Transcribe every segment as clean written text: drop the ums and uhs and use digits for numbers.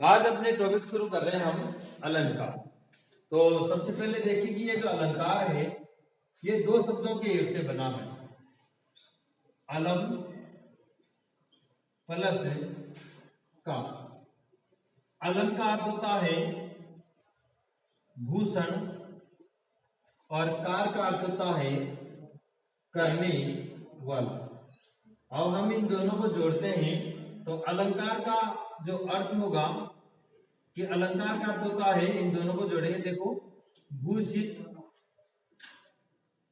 आज अपने टॉपिक शुरू कर रहे हैं हम अलंकार। तो सबसे पहले देखिए कि ये जो अलंकार है ये दो शब्दों के योग से बना है। अलम प्लस का। अलंकार होता है भूषण और कार का अर्थ होता है करने वाला। अब हम इन दोनों को जोड़ते हैं तो अलंकार का जो अर्थ होगा कि अलंकार का अर्थ होता है, इन दोनों को जोड़ेंगे देखो, भूषित।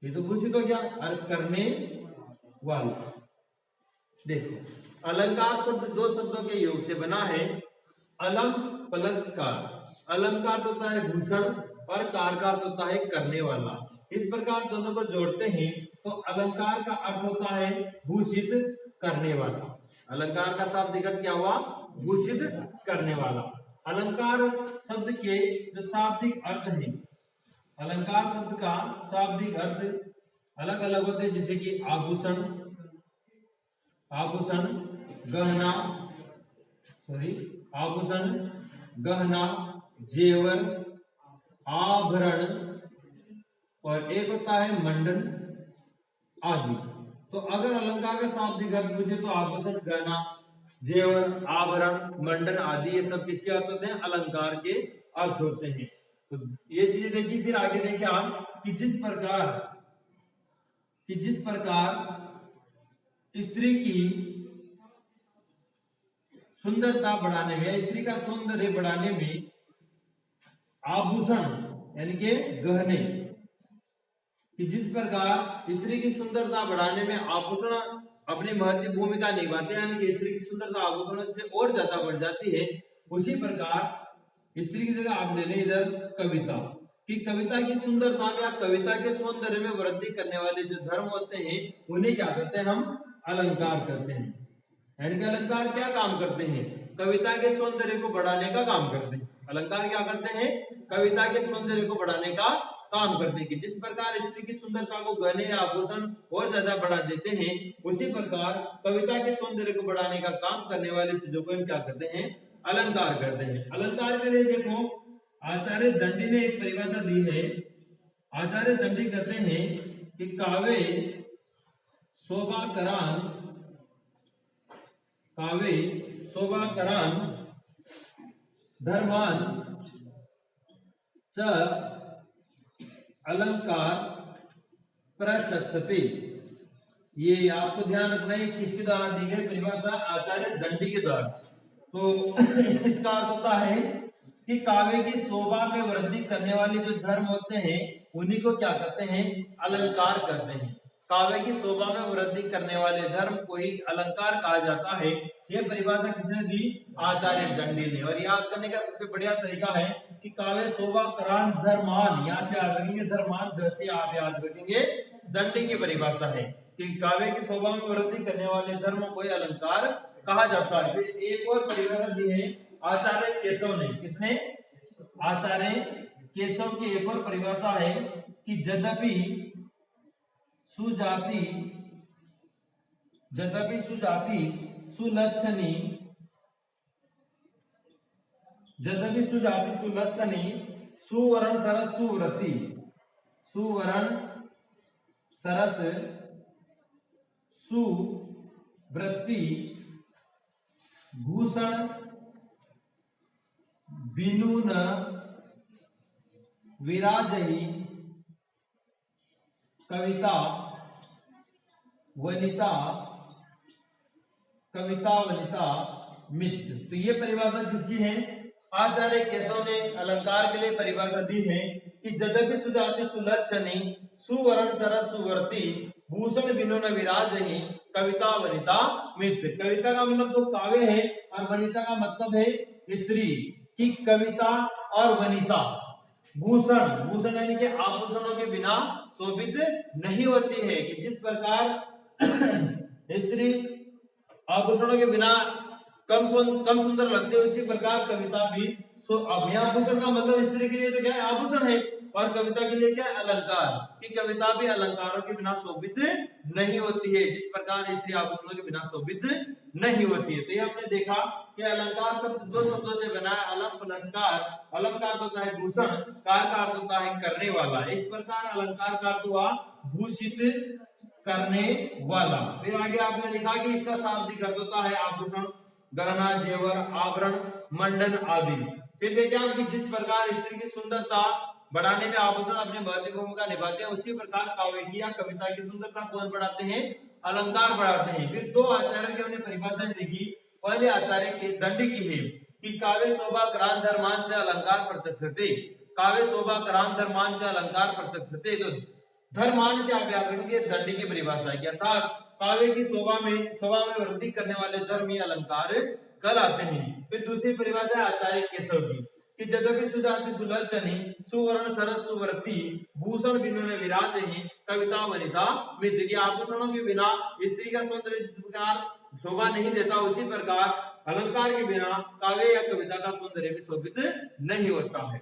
ये तो भूषित हो गया, अर्थ करने वाला। देखो अलंकार शब्द दो शब्दों के योग से बना है, अलम प्लस कार। अलंकार होता है भूषण और कार का अर्थ होता है करने वाला। इस प्रकार दोनों को जोड़ते हैं तो अलंकार का अर्थ होता है भूषित करने वाला। अलंकार का शाब्दिक अर्थ क्या हुआ? भूषित करने वाला। अलंकार शब्द के जो शाब्दिक अर्थ है, अलंकार शब्द का शाब्दिक अर्थ अलग अलग होते हैं, जैसे कि आभूषण, आभूषण, गहना, आभूषण, गहना, जेवर, आभरण, और एक होता है मंडन आदि। तो अगर अलंकार का शाब्दिक अर्थ पूछे तो आभूषण, गहना, जेवर, आभरण, मंडन आदि ये सब किसके अर्थ होते हैं? अलंकार के अर्थ होते हैं। तो ये चीजें देखिए, फिर आगे देखिए आप कि जिस प्रकार स्त्री की सुंदरता बढ़ाने में, स्त्री का सौंदर्य बढ़ाने में आभूषण यानी कि गहने, कि जिस प्रकार स्त्री की सुंदरता बढ़ाने में आभूषण अपनी महत्वपूर्ण भूमिका निभाते हैं, यानी कि स्त्री की सुंदरता आभूषणों से और ज्यादा बढ़ जाती है, उसी प्रकार स्त्री की जगह आप ले लें इधर कविता, कि कविता की सुंदरता में या कविता के सौंदर्य में वृद्धि करने वाले जो धर्म होते हैं उन्हें क्या करते हैं? हम अलंकार करते हैं। यानी कि अलंकार क्या काम करते हैं? कविता के सौंदर्य को बढ़ाने का काम करते हैं। अलंकार क्या करते हैं? कविता के सौंदर्य को बढ़ाने का काम करते हैं। कि जिस प्रकार स्त्री की सुंदरता को गहने या आभूषण और ज्यादा बढ़ा देते हैं, उसी प्रकार कविता के सौंदर्य को बढ़ाने का काम करने वाली चीजों को हम क्या करते हैं? अलंकार करते हैं। अलंकार के लिए देखो आचार्य दंडी ने एक परिभाषा दी है। आचार्य दंडी कहते हैं कि काव्य शोभाकरान, काव्य शोभाकरान धर्मान च अलंकार प्रचक्षते। ये आपको ध्यान रखना है किसके द्वारा दी गई परिभाषा? आचार्य दंडी के द्वारा। तो इसका अर्थ होता है कि काव्य की शोभा में वृद्धि करने वाले जो धर्म होते हैं उन्हीं को क्या करते हैं? अलंकार करते हैं। काव्य की शोभा में वृद्धि करने वाले धर्म को ही अलंकार कहा जाता है। ये परिभाषा किसने दी? आचार्य दंडी ने। और याद करने का सबसे बढ़िया तरीका है कि काव्य शोभा करान धर्मान, यहाँ से याद रखेंगे धर्मान, ध से आप याद रखेंगे दंडी की परिभाषा है कि काव्य की शोभा में वृद्धि करने वाले धर्म को ही अलंकार कहा जाता है। फिर एक और परिभाषा दी है आचार्य केशव ने। किसने? आचार्य केशव की एक और परिभाषा है कि यद्यपि सुजाति सुलक्षणी, यद्यपि सुजाति सुलक्षणी सुवर्ण सरस सुव्रति, सुवर्ण सरस सुवृत्ति भूषण विनून विराजही कविता वनिता मित्र। तो ये परिभाषा किसकी है? आचार्य केशव ने अलंकार के लिए परिभाषा दी है कि यद्यपि सुजाति सुलक्षणी सुवर्ण सरस सुवर्ती भूषण विनून विराजही कविता वनिता मित्र। कविता का मतलब तो काव्य है और वनिता का मतलब है स्त्री। की कविता और वनिता भूषण यानी कि आभूषणों के बिना शोभित नहीं होती है। कि जिस प्रकार स्त्री आभूषणों के बिना कम सुंदर लगते है, उसी प्रकार कविता भी। आभूषण का मतलब स्त्री के लिए तो क्या है? आभूषण है। और कविता के लिए क्या है अलंकार, कि कविता भी अलंकारों के बिना शोभित नहीं होती है, जिस प्रकार स्त्री आभूषणों के बिना शोभित नहीं होती है। तो ये हमने देखा कि अलंकार शब्द दो शब्दों से बना है, अलम प्लस कार। अलंकार होता है भूषण, कार का अर्थ होता है करने वाला। इस प्रकार अलंकार का अर्थ हुआ भूषित करने वाला। फिर आगे आपने लिखा कि इसका शाब्दिक अर्थ होता है आभूषण, गहना, जेवर, आभरण, मंडन आदि। फिर देखिए आप कि जिस प्रकार स्त्री की सुंदरता बढ़ाने में आभूषण अपनी महत्वपूर्ण भूमिका निभाते हैं, उसी प्रकार काव्य की या कविता की सुंदरता कौन बढ़ाते हैं, अलंकार बढ़ाते हैं। फिर दो आचार्यों की हमने परिभाषाएं देखी। पहले आचार्य के दंड की है कि काव्य शोभा क्रांत धर्मांच अलंकार प्रचक्षते, काव्य शोभा क्रांत धर्मांच अलंकार प्रचक्षते। तो धर्मान से आप याद रखेंगे दंड की परिभाषा है, अर्थात काव्य की शोभा में वृद्धि करने वाले धर्म या अलंकार कहलाते हैं। फिर दूसरी परिभाषा आचार्य केशव की कि यद्यपि सुजाति सुलक्षणी सुवर्ण सरस सुवर्ती भूषण बिनु ने विराजे हैं कविता वनिता मित्र, की आभूषणों के बिना स्त्री का सौंदर्य जिस प्रकार शोभा नहीं देता, उसी प्रकार अलंकार के बिना काव्य या कविता का सौंदर्य भी शोभित नहीं होता है।